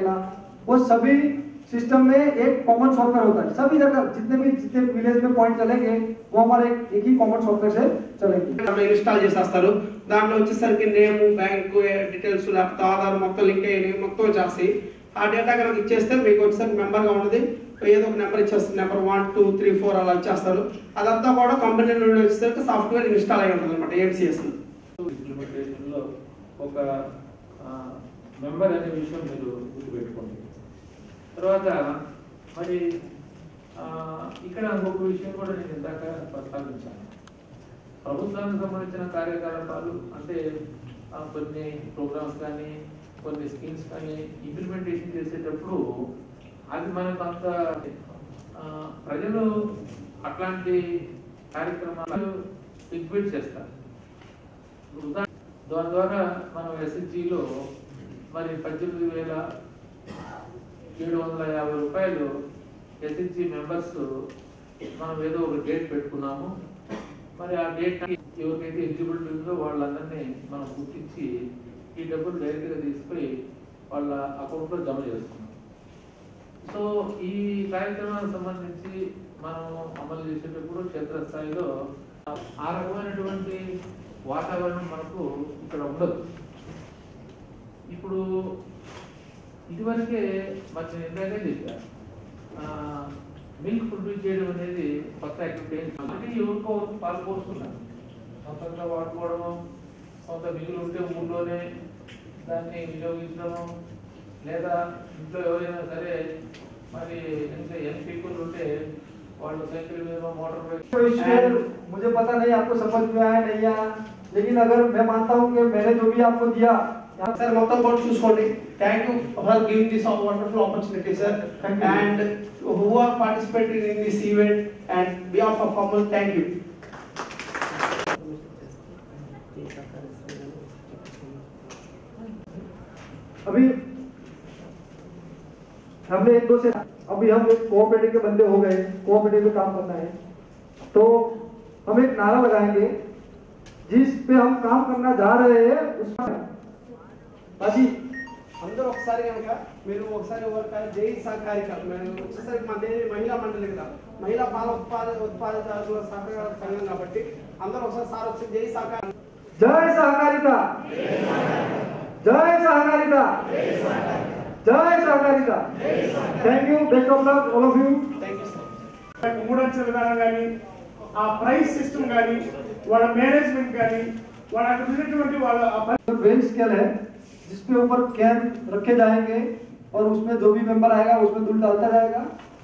लेना, वो सभी सिस्टम में एक कॉमन सॉफ्टवेयर होता है। सभी जगह जितने विलेज में पॉइंट चलेंगे वो हमारे एक ही कॉमन सॉफ्टवेयर से चलेंगे। ఇన్‌స్టాల్ చేసేస్తారు। దాంట్లో వచ్చేసరికి నేమ్, బ్యాంక్ డీటెయిల్స్, లేకపోతే ఆధార్ మొత్తం లింక్ అయ్యి మొత్తం చేసి ఆ డేటా కనుక ఇచ్చేస్తే మీకు వచ్చేసరికి మెంబర్గా ఉంటుంది, ఏదో ఒక నెంబర్ ఇచ్చేస్తుంది, నెంబర్ 1 2 3 4 అలా ఇచ్చేస్తారు। అదంతా కూడా కంపెనీ నుండి వచ్చేసరికి సాఫ్ట్వేర్ ఇన్‌స్టాల్ అయి ఉంటుంది అనమాట AMCS ఇంప్లిమెంటేషన్లో ఒక మెంబర్ అనే విషయం మీరు గుర్తుపెట్టుకోండి। తర్వాత మరి ఇక్కడ ఇంకొక విషయం కూడా నేను ఇందాక ప్రస్తావించాను, ప్రభుత్వానికి సంబంధించిన కార్యకలాపాలు అంటే కొన్ని ప్రోగ్రామ్స్ కానీ కొన్ని స్కీమ్స్ కానీ ఇంప్లిమెంటేషన్ చేసేటప్పుడు అది మనకు అంత ప్రజలు అట్లాంటి కార్యక్రమాలు ఎగ్జిక్యూట్ చేస్తారు। దాని ద్వారా మనం SHGలో మరి 18,750 రూపాయలు SHG మెంబర్స్ మనం ఏదో ఒక డేట్ పెట్టుకున్నాము। మరి ఆ డేట్ ఎవరికైతే ఎలిజిబిలిటీ ఉందో వాళ్ళందరినీ మనం గుర్తించి ఈ డబ్బులు డైరెక్ట్గా తీసుకుని వాళ్ళ అకౌంట్లో జమ చేస్తున్నాం। సో ఈ కార్యక్రమానికి సంబంధించి మనం అమలు చేసేటప్పుడు క్షేత్రస్థాయిలో ఆ రకమైనటువంటి వాతావరణం మనకు ఇక్కడ ఉండదు। ఇప్పుడు ఇదివరకే మరి నేను ఇందాకే చెప్పాను, మిల్క్ ప్రొడ్యూస్ చేయడం అనేది కొత్త యాక్టివిటీ అంటే ఎవరికో పాల్పోస్తున్నారు, సొంతంగా వాడుకోవడం, కొంత మిగులు ఉంటే ఊళ్ళోనే దాన్ని వినియోగించడం, లేదా ఇంట్లో ఎవరైనా సరే మరి ఇంకా యంగ్ పీపుల్ ఉంటే వాళ్ళు సైకిల్ మీద మోటార్ బైక్। मुझे पता नहीं आपको समझ में आया नहीं आया, लेकिन अगर मैं मानता हूँ कि मैंने जो भी आपको दिया సార్ మొత్తం కూడా చూసుకోండి। Thank you for giving this wonderful opportunity sir, and who are participating in this event and behalf of Amal thank you. अभी हमने एक दो से अभी हम एक कोऑपरेटिव के बंदे हो गए, कोऑपरेटिव में काम करना है तो हम एक नारा लगाएंगे जिस पे हम काम करना जा रहे हैं उसमें అది అందరూ ఒకసారి కనుక మీరు ఒకసారి జై సహకారిక వచ్చేసరికి మన మహిళా మండలి కదా, మహిళా పాల ఉత్పాదకుల సహకార సంఘం కాబట్టి అందరూ ఒకసారి సార్ వచ్చి జై సహకార जय सहकारिता, जय सहकारिता, जय सहकारिता। Thank you, best of luck all of you. Thank you sir. మూడంచెల విధానం కానీ ఆ ప్రైస్ సిస్టమ్ కానీ వాళ్ళ మేనేజ్మెంట్ కానీ వాళ్ళ ఉన్నటువంటి వాళ్ళ वेट स्केल है जिसके ऊपर कैन रखे जाएंगे और उसमें जो भी मेंबर आएगा उसमें दूध डालता जाएगा,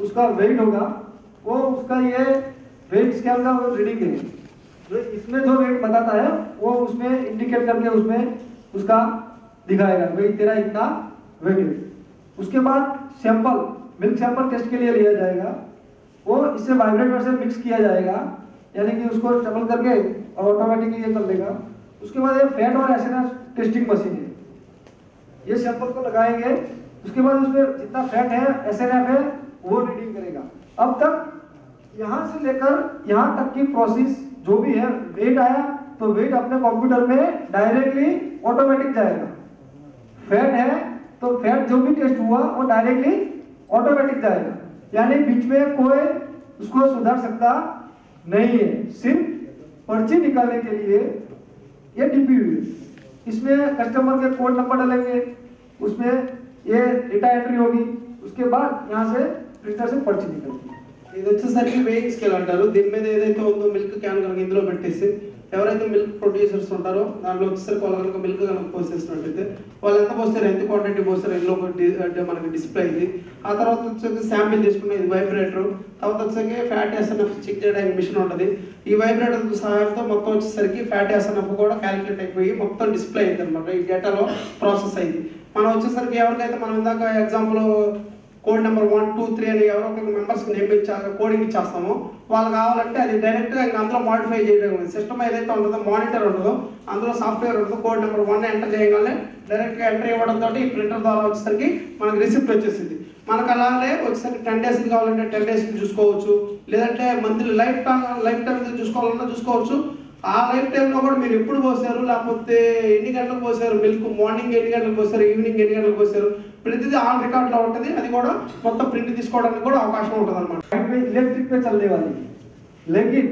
उसका वेट होगा, वो उसका ये वेट स्केल का रीडिंग है, इसमें जो वेट बताता है वो उसमें इंडिकेट करके उसमें उसका दिखाएगा भाई तेरा इतना वेट है। उसके बाद सैंपल मिल्क सैंपल टेस्ट के लिए लिया जाएगा, वो इससे वाइब्रेटर से मिक्स किया जाएगा, यानी कि उसको स्टेबल करके और ऑटोमेटिकली ये कर लेगा। उसके बाद ये फैट और एसएनएफ टेस्टिंग मशीन है, ये सैंपल को लगाएंगे, उसके बाद उसमें जितना फैट है एसएनएफ है वो रीडिंग करेगा। अब तक यहाँ से लेकर यहाँ तक की प्रोसेस जो भी है, वेट आया तो वेट अपने कंप्यूटर में डायरेक्टली ऑटोमेटिक जाएगा, फैट है तो फैट जो भी टेस्ट हुआ वो डायरेक्टली ऑटोमेटिक जाएगा, यानी बीच में कोई उसको सुधार सकता नहीं है। सिर्फ पर्ची निकालने के लिए ये डीपीयू है, इसमें कस्टमर के कोड नंबर डालेंगे, उसमें ये डेटा एंट्री होगी, उसके बाद यहाँ से प्रिंटर से पर्ची निकलेगी। ఇది వచ్చేసరికి వెయింగ్ స్కేల్ అంటారు। దీని మీద ఏదైతే ఉందో మిల్క్ క్యాన్ కనుక ఇందులో పెట్టేసి ఎవరైతే మిల్క్ ప్రొడ్యూసర్స్ ఉంటారో దాంట్లో వచ్చేసరికి వాళ్ళు కనుక మిల్క్ కనుక పోసేసినట్టయితే వాళ్ళు ఎంత పోస్తారు, ఎంత క్వాంటిటీ పోస్తారు ఇందులో మనకి డిస్ప్లే అయింది। ఆ తర్వాత వచ్చేసి శాంపిల్ తీసుకున్న ఇది వైబ్రేటర్, తర్వాత వచ్చేసరికి ఫ్యాట్ ఎస్ఎన్ఎఫ్ చెక్ చేయడానికి మిషన్ ఉంటుంది। ఈ వైబ్రేటర్ సహాయంతో మొత్తం వచ్చేసరికి ఫ్యాట్ ఎస్ఎన్ఎఫ్ కూడా క్యాలిక్యులేట్ అయిపోయి మొత్తం డిస్ప్లే అయింది అనమాట, ఈ డేటాలో ప్రాసెస్ అయింది। మనం వచ్చేసరికి ఎవరికైతే మనం ఇందాక ఎగ్జాంపుల్ కోడ్ నెంబర్ 1 2 3 అని ఎవరో ఒక మెంబర్స్ నేమ్ కోడింగ్ ఇచ్చేస్తామో వాళ్ళు కావాలంటే అది డైరెక్ట్గా ఇంకా అందులో మోడిఫై చేయడం సిస్టమ్ ఏదైతే ఉంటుందో మానిటర్ ఉంటుందో అందులో సాఫ్ట్వేర్ ఉంటుందో కోడ్ నెంబర్ 1 ఎంటర్ చేయగానే డైరెక్ట్గా ఎంటర్ ఇవ్వడంతో ఈ ప్రింటర్ ద్వారా వచ్చేసరికి మనకి రిసిప్ట్ వచ్చేసింది। మనకు అలానే వచ్చేసరికి 10 days కావాలంటే 10 days చూసుకోవచ్చు, లేదంటే మంత్లీ లైఫ్ టైం చూసుకోవాలన్నా చూసుకోవచ్చు। ఆ లైఫ్ టైంలో కూడా మీరు ఎప్పుడు పోసారు, లేకపోతే ఎన్ని గంటలకు పోసారు మిల్క్, మార్నింగ్ ఎన్ని గంటలకు పోసారు, ఈవినింగ్ ఎన్ని గంటలకు పోసారు, ప్రతిదీ ఆన్ రికార్డ్ లో ఉంటుంది, అది కూడా మొత్తం ప్రింట్ తీసుకోవడానికి కూడా అవకాశం ఉంటుంది అనమాట. इलेक्ट्रिक पे चलने वाली है, लेकिन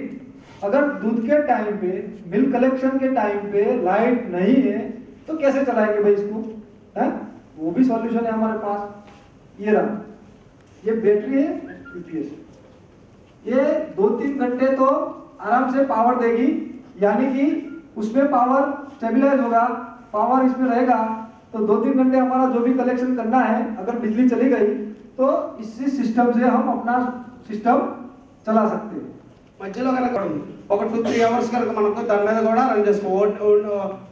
अगर दूध के टाइम पे मिल्क कलेक्शन के टाइम पे लाइट नहीं है तो कैसे चलाएंगे भाई इसको, है? वो भी सॉल्यूशन है हमारे पास। ये रहा, ये बैटरी है यूपीएस, ये 2-3 घंटे तो आराम से पावर देगी, यानी कि उसमें पावर स्टेबलाइज होगा, पावर इसमें रहेगा, तो 2-3 घंटे हमारा जो भी कलेक्शन करना है, अगर बिजली चली गई तो इसी सिस्टम से हम अपना सिस्टम चला सकते हैं। మధ్యలో కనుక ఒక 2-3 అవర్స్ కనుక మనకు దాని మీద కూడా రన్ చేసుకోవచ్చు.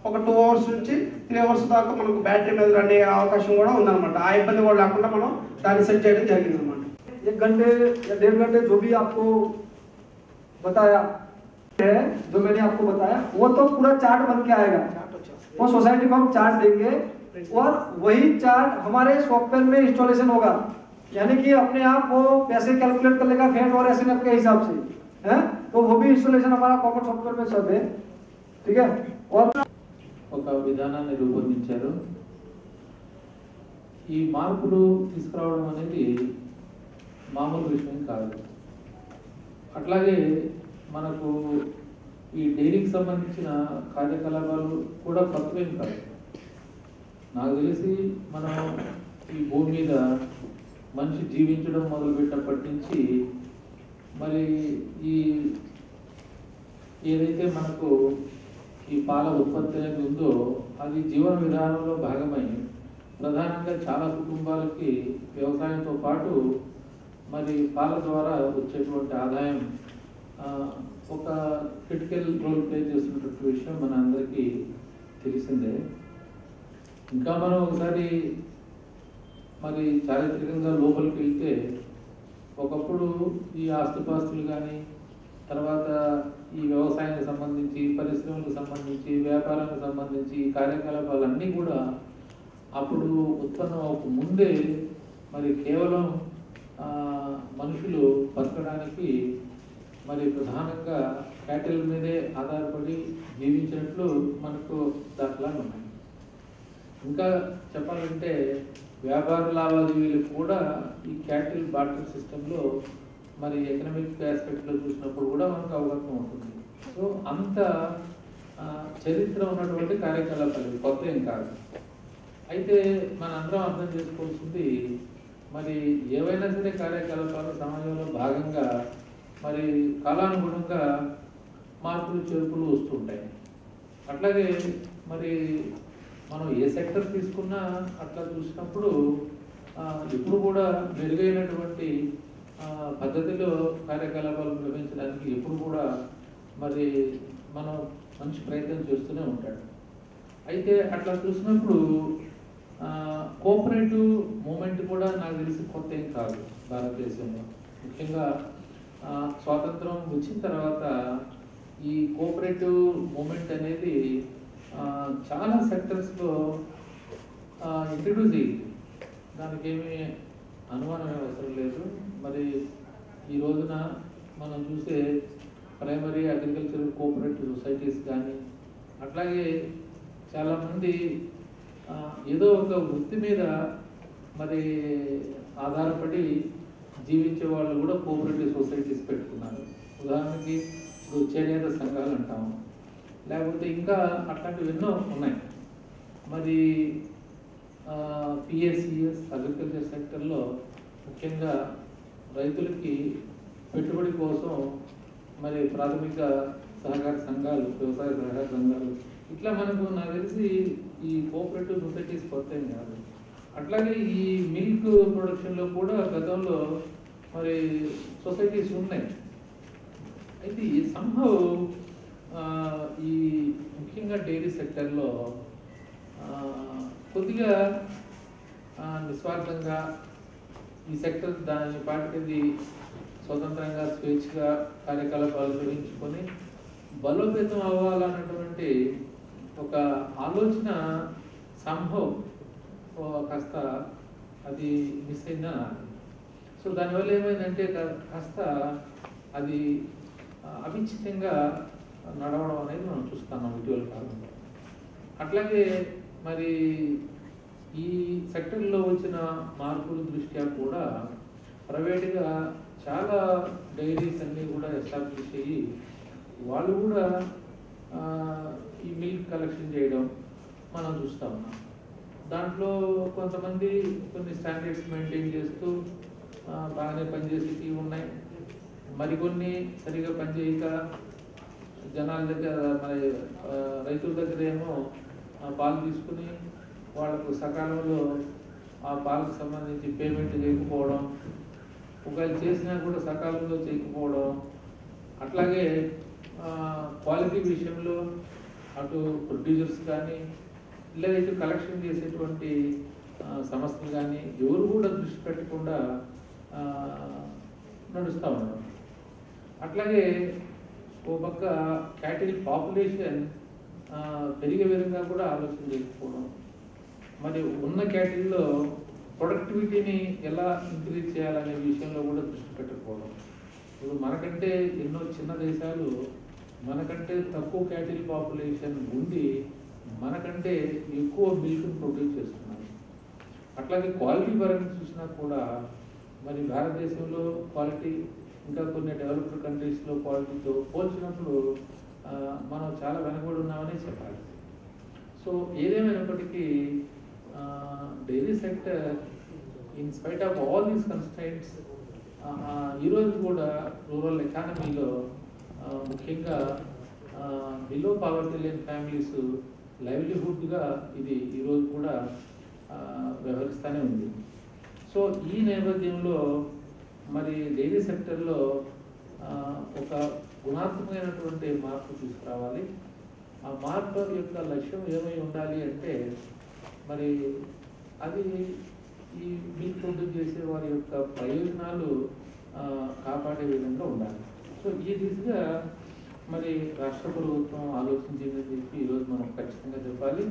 ఒక 2 అవర్స్ నుంచి 3 అవర్స్ దాకా మనకు బ్యాటరీ మీద రన్ అయ్యే అవకాశం కూడా ఉందన్నమాట. ఆ ఇబ్బంది కూడా లేకుండా మనం దాన్ని సెట్ చేయడం జరిగింది అనమాట. 1 घंटे या 1.5 घंटे जो भी आपको बताया है, जो मैंने आपको बताया, वो तो पूरा चार्ट बन के आएगा, वो सोसाइटी को हम चार्ट देंगे और वही चार्ट हमारे सॉफ्टवेयर में इंस्टॉलेशन होगा, यानी कि अपने आप वो पैसे कैलकुलेट कर लेगा फेट और एसएनएफ के हिसाब से, है? तो वो भी इंस्टॉलेशन हमारा कॉमन सॉफ्टवेयर में सब है, ठीक है। और ఒక విధానాన్ని రూపొందించారు. ఈ మార్పులు తీసుకురావడం అనేది మామూలు విషయం కాదు. అట్లాగే మనకు ఈ డైరీకి సంబంధించిన కార్యకలాపాలు కూడా కొత్తవేం కాదు. నాకు తెలిసి మనం ఈ భూమి మీద మనిషి జీవించడం మొదలుపెట్టినప్పటి నుంచి మరి ఈ ఏదైతే మనకు ఈ పాల ఉత్పత్తి అనేది ఉందో అది జీవన విధానంలో భాగమై ప్రధానంగా చాలా కుటుంబాలకి వ్యవసాయంతో పాటు మరి పాల ద్వారా వచ్చేటువంటి ఆదాయం ఒక క్రిటికల్ రోల్ ప్లే చేస్తున్నటువంటి విషయం మన అందరికీ తెలిసిందే. ఇంకా మనం ఒకసారి మరి చారిత్రకంగా లోపలికి వెళ్తే ఒకప్పుడు ఈ ఆస్తుపాస్తులు కానీ తర్వాత ఈ వ్యవసాయానికి సంబంధించి పరిశ్రమలకు సంబంధించి వ్యాపారానికి సంబంధించి కార్యకలాపాలన్నీ కూడా అప్పుడు ఉత్పన్నం అవ్వక ముందే మరి కేవలం మనుషులు బతకడానికి మరి ప్రధానంగా క్యాటిల్ మీదే ఆధారపడి జీవించినట్లు మనకు దాఖలాలు ఉన్నాయి. ఇంకా చెప్పాలంటే వ్యాపార లావాదేవీలు కూడా ఈ క్యాటిల్ బార్టర్ సిస్టంలో మరి ఎకనామిక్ ఆస్పెక్ట్లో చూసినప్పుడు కూడా మనకు అవగాహన ఉంటుంది. సో అంత చరిత్ర ఉన్నటువంటి కార్యకలాపాలు కొత్త ఏం కాదు. అయితే మన అందరం అర్థం చేసుకోవాల్సింది మరి ఏవైనా సరే కార్యకలాపాలు సమాజంలో భాగంగా మరి కాలానుగుణంగా మార్పులు చేర్పులు వస్తుంటాయి. అట్లాగే మరి మనం ఏ సెక్టర్ తీసుకున్నా అట్లా చూసినప్పుడు ఇప్పుడు కూడా మెరుగైనటువంటి పద్ధతిలో కార్యకలాపాలు నిర్వహించడానికి ఎప్పుడు కూడా మరి మనం మంచి ప్రయత్నం చేస్తూనే ఉంటాడు. అయితే అట్లా చూసినప్పుడు కోఆపరేటివ్ మూమెంట్ కూడా నాకు తెలిసి కొత్త ఏం కాదు భారతదేశంలో. ముఖ్యంగా స్వాతంత్రం వచ్చిన తర్వాత ఈ కోఆపరేటివ్ మూమెంట్ అనేది చాలా సెక్టర్స్లో ఇంట్రడ్యూస్ అయ్యింది. దానికి ఏమీ అనుమానం అవసరం లేదు. మరి ఈ రోజున మనం చూసే ప్రైమరీ అగ్రికల్చరల్ కోఆపరేటివ్ సొసైటీస్ కానీ అట్లాగే చాలామంది ఏదో ఒక వృత్తి మీద మరి ఆధారపడి జీవించే వాళ్ళు కూడా కోఆపరేటివ్ సొసైటీస్ పెట్టుకున్నారు. ఉదాహరణకి ఇప్పుడు చేనేత సంఘాలు అంటాము, లేకపోతే ఇంకా అట్లాంటివి ఎన్నో ఉన్నాయి. మరి పిఎస్సిఎస్ అగ్రికల్చర్ సెక్టర్లో ముఖ్యంగా రైతులకి పెట్టుబడి కోసం మరి ప్రాథమిక సహకార సంఘాలు, వ్యవసాయ సహకార సంఘాలు, ఇట్లా మనకు నాకు తెలిసి ఈ కోఆపరేటివ్ సొసైటీస్ కొత్త ఏం కాదు. అట్లాగే ఈ మిల్క్ ప్రొడక్షన్లో కూడా గతంలో మరి సొసైటీస్ ఉన్నాయి. అయితే ఈ సంభవ్ ఈ ముఖ్యంగా డైరీ సెక్టర్లో కొద్దిగా నిస్వార్థంగా ఈ సెక్టర్ దాని పాటికి స్వతంత్రంగా స్వేచ్ఛగా కార్యకలాపాలు నిర్వహించుకొని బలోపేతం అవ్వాలన్నటువంటి ఒక ఆలోచన సంభవ్ కాస్త అది మిస్ అయిందా. సో దానివల్ల ఏమైందంటే కాస్త అది అవిచ్ఛిన్నంగా నడవడం అనేది మనం చూస్తున్నాం ఇటీవల కాలంలో. అట్లాగే మరి ఈ సెక్టర్లో వచ్చిన మార్పుల దృష్ట్యా కూడా ప్రైవేట్గా చాలా డైరీస్ అన్నీ కూడా ఎస్టాబ్లిష్ అయ్యి వాళ్ళు కూడా ఈ మిల్క్ కలెక్షన్ చేయడం మనం చూస్తూ ఉన్నాం. దాంట్లో కొంతమంది కొన్ని స్టాండర్డ్స్ మెయింటైన్ చేస్తూ బాగానే పనిచేసేవి ఉన్నాయి, మరికొన్ని సరిగా పనిచేయక జనాల దగ్గర మన రైతుల దగ్గర ఏమో పాలు తీసుకుని వాళ్ళకు సకాలంలో ఆ పాలకు సంబంధించి పేమెంట్ చేయకపోవడం, ఒకవేళ చేసినా కూడా సకాలంలో చేయకపోవడం, అట్లాగే క్వాలిటీ విషయంలో అటు ప్రొడ్యూసర్స్ కానీ లేదా ఇటు కలెక్షన్ చేసేటువంటి సంస్థలు కానీ ఎవరు కూడా దృష్టి పెట్టకుండా నడుస్తూ ఉన్నారు. అట్లాగే ఓ పక్క క్యాటిల్ పాపులేషన్ పెరిగే విధంగా కూడా ఆలోచన చేయకపోవడం, మరి ఉన్న క్యాటిల్లో ప్రొడక్టివిటీని ఎలా ఇంక్రీజ్ చేయాలనే విషయంలో కూడా దృష్టి పెట్టకపోవడం. ఇప్పుడు మనకంటే ఎన్నో చిన్న దేశాలు మనకంటే తక్కువ క్యాటిల్ పాపులేషన్ ఉండి మనకంటే ఎక్కువ మిల్క్ ప్రొడ్యూస్ చేస్తున్నారు. అట్లాగే క్వాలిటీ పరంగా చూసినా కూడా మరి భారతదేశంలో క్వాలిటీ ఇంకా కొన్ని డెవలప్డ్ కంట్రీస్లో క్వాలిటీతో పోల్చినప్పుడు మనం చాలా వెనకబడి ఉన్నామని చెప్పాలి. సో ఏదేమైనప్పటికీ dairy sector in spite of all these constraints ఈరోజు కూడా రూరల్ ఎకానమీలో ముఖ్యంగా బిలో పావర్టీ లైన్ ఫ్యామిలీస్ లైవ్లీహుడ్గా ఇది ఈరోజు కూడా వ్యవహరిస్తూనే ఉంది. సో ఈ నేపథ్యంలో మరి డైరీ సెక్టర్లో ఒక గుణాత్మకమైనటువంటి మార్పు తీసుకురావాలి. ఆ మార్పు యొక్క లక్ష్యం ఏమై ఉండాలి అంటే మరి అది ఈ మిల్క్ ప్రొడ్యూస్ చేసే వారి యొక్క ప్రయోజనాలు కాపాడే విధంగా ఉండాలి. సో ఈ దిశగా మరి రాష్ట్ర ప్రభుత్వం ఆలోచించిందని చెప్పి ఈరోజు మనం ఖచ్చితంగా చెప్పాలి.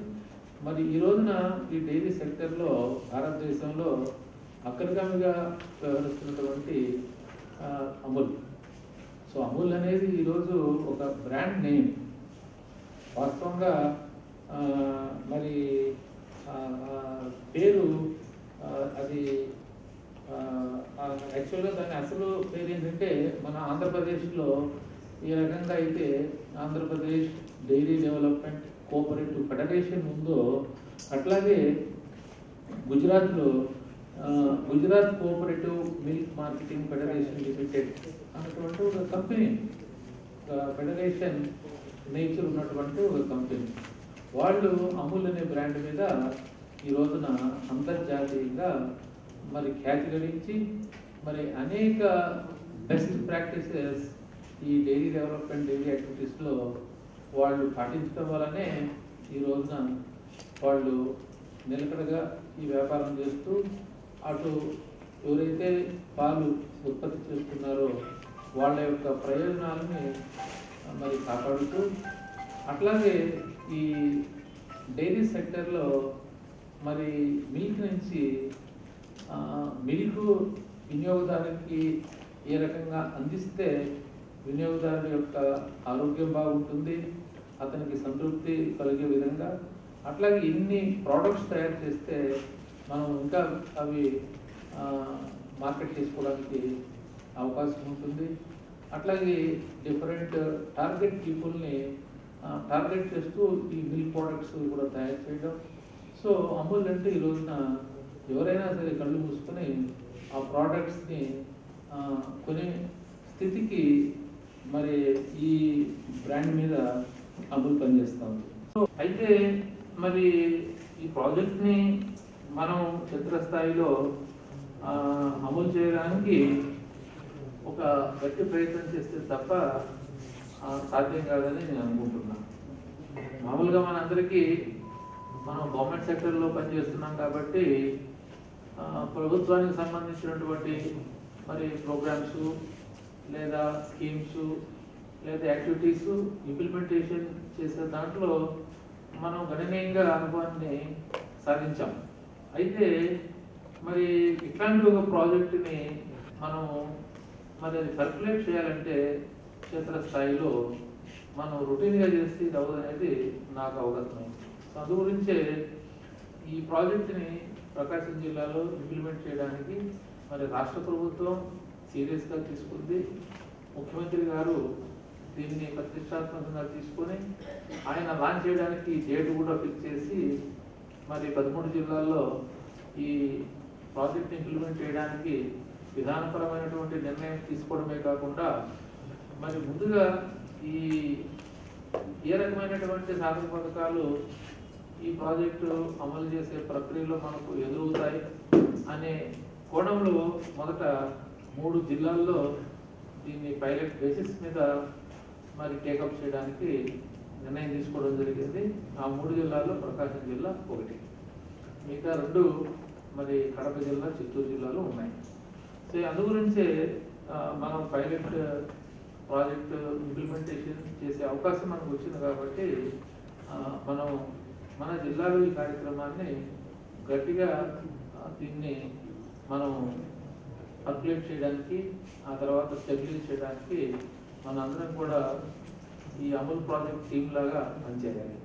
మరి ఈ రోజున ఈ డైరీ సెక్టర్లో భారతదేశంలో అగ్రగామిగా వ్యవహరిస్తున్నటువంటి అమూల్. సో అమూల్ అనేది ఈరోజు ఒక బ్రాండ్ నేమ్. వాస్తవంగా మరి పేరు అది యాక్చువల్గా దాని అసలు పేరు ఏంటంటే మన ఆంధ్రప్రదేశ్లో ఈ రకంగా అయితే Andhra Pradesh dairy development cooperative federation ఉందో అట్లాగే గుజరాత్లో Gujarat cooperative milk marketing federation limited అన్నటువంటి ఒక కంపెనీ, ఫెడరేషన్ నేచర్ ఉన్నటువంటి ఒక కంపెనీ వాళ్ళు అమూల్ అనే బ్రాండ్ మీద ఈ రోజున అంతర్జాతీయంగా మరి ఖ్యాతి గడించి మరి అనేక బెస్ట్ ప్రాక్టీసెస్ ఈ డైరీ డెవలప్మెంట్ డైరీ యాక్టివిటీస్లో వాళ్ళు పాటించడం వల్లనే ఈ రోజున వాళ్ళు నిలకడగా ఈ వ్యాపారం చేస్తూ అటు ఎవరైతే పాలు ఉత్పత్తి చేస్తున్నారో వాళ్ళ యొక్క ప్రయోజనాలని మరి కాపాడుతూ అట్లాగే ఈ డైరీ సెక్టర్లో మరి మిల్క్ నుంచి మిల్క్ వినియోగదారునికి ఏ రకంగా అందిస్తే వినియోగదారుల యొక్క ఆరోగ్యం బాగుంటుంది, అతనికి సంతృప్తి కలిగే విధంగా, అట్లాగే ఎన్ని ప్రోడక్ట్స్ తయారు చేస్తే మనం ఇంకా అవి మార్కెట్ చేసుకోవడానికి అవకాశం ఉంటుంది, అట్లాగే డిఫరెంట్ టార్గెట్ పీపుల్ని టార్గెట్ చేస్తూ ఈ మిల్క్ ప్రోడక్ట్స్ కూడా తయారు చేయడం. సో అమూల్ అంటే ఈ రోజున ఎవరైనా సరే కళ్ళు మూసుకొని ఆ ప్రోడక్ట్స్ని కొనే స్థితికి మరి ఈ బ్రాండ్ మీద అమూల్ పనిచేస్తూ ఉంది. సో అయితే మరి ఈ ప్రాజెక్ట్ని మనం క్షేత్రస్థాయిలో అమలు చేయడానికి ఒక గట్టి ప్రయత్నం చేస్తే తప్ప సాధ్యం కాదని నేను అనుకుంటున్నాను. మామూలుగా మనందరికీ మనం గవర్నమెంట్ సెక్టర్లో పనిచేస్తున్నాం కాబట్టి ప్రభుత్వానికి సంబంధించినటువంటి మరి ప్రోగ్రామ్స్ లేదా స్కీమ్స్ లేదా యాక్టివిటీస్ ఇంప్లిమెంటేషన్ చేసే దాంట్లో మనం గణనీయంగా అనుభవాన్ని సాధించాం. అయితే మరి ఇట్లాంటి ఒక ప్రాజెక్టుని మనం మరి అది సర్క్యులేట్ చేయాలంటే క్షేత్రస్థాయిలో మనం రొటీన్గా చేస్తే ఇది అవ్వదు అనేది నాకు అవగతం. సో అందు గురించే ఈ ప్రాజెక్టుని ప్రకాశం జిల్లాలో ఇంప్లిమెంట్ చేయడానికి మరి రాష్ట్ర ప్రభుత్వం సీరియస్గా తీసుకుంది. ముఖ్యమంత్రి గారు దీన్ని ప్రతిష్టాత్మకంగా తీసుకొని ఆయన లాంచ్ చేయడానికి డేట్ కూడా ఫిక్స్ చేసి మరి 13 జిల్లాల్లో ఈ ప్రాజెక్ట్ ఇంప్లిమెంట్ చేయడానికి విధానపరమైనటువంటి నిర్ణయం తీసుకోవడమే కాకుండా మరి ముందుగా ఏ రకమైనటువంటి సాధక పథకాలు ఈ ప్రాజెక్టు అమలు చేసే ప్రక్రియలో మనకు ఎదురవుతాయి అనే కోణంలో మొదట 3 జిల్లాల్లో దీన్ని పైలట్ బేసిస్ మీద మరి టేకప్ చేయడానికి నిర్ణయం తీసుకోవడం జరిగింది. ఆ 3 జిల్లాల్లో ప్రకాశం జిల్లా ఒకటి, మిగతా 2 మరి కడప జిల్లా, చిత్తూరు జిల్లాలో ఉన్నాయి. సో అందు గురించే మనం పైలట్ ప్రాజెక్ట్ ఇంప్లిమెంటేషన్ చేసే అవకాశం మనకు వచ్చింది కాబట్టి మనం మన జిల్లాలో ఈ కార్యక్రమాన్ని గట్టిగా దీన్ని మనం అప్గ్రేడ్ చేయడానికి, ఆ తర్వాత స్టెబిలైజ్ చేయడానికి మన అందరం కూడా ఈ అమలు ప్రాజెక్ట్ టీమ్ లాగా పనిచేయాలి.